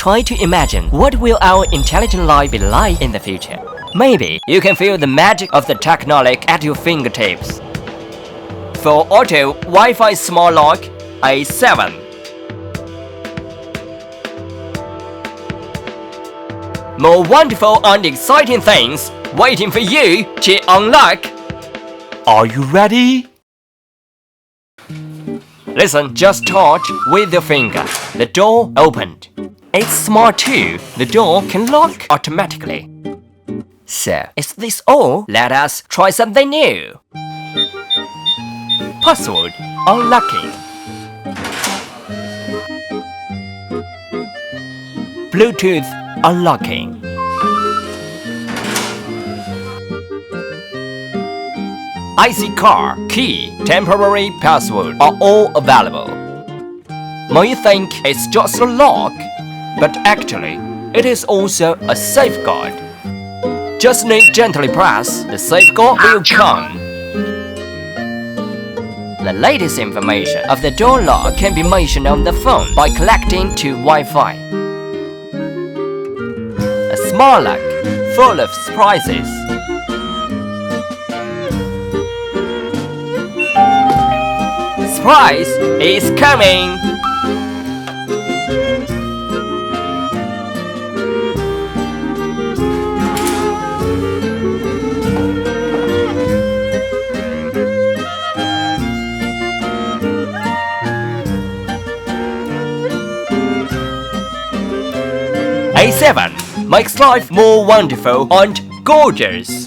try to imagine what will our intelligent life be like in the future. Maybe you can feel the magic of the technology at your fingertips. For auto Wi-Fi small lock, A7. More wonderful and exciting things waiting for you to unlock. Are you ready? Listen, just touch with your finger. The door opened. It's smart too. The door can lock automatically. So, is this all? Let us try something new. Password unlocking. Bluetooth unlocking. IC car, key, temporary password are all available. May you think it's just a lock? But actually, it is also a safeguard. Just need gently press, the safeguard will come. The latest information of the door lock can be mentioned on the phone by connecting to Wi-Fi. A smart lock, full of surprises. Surprise is coming! A7 makes life more wonderful and gorgeous.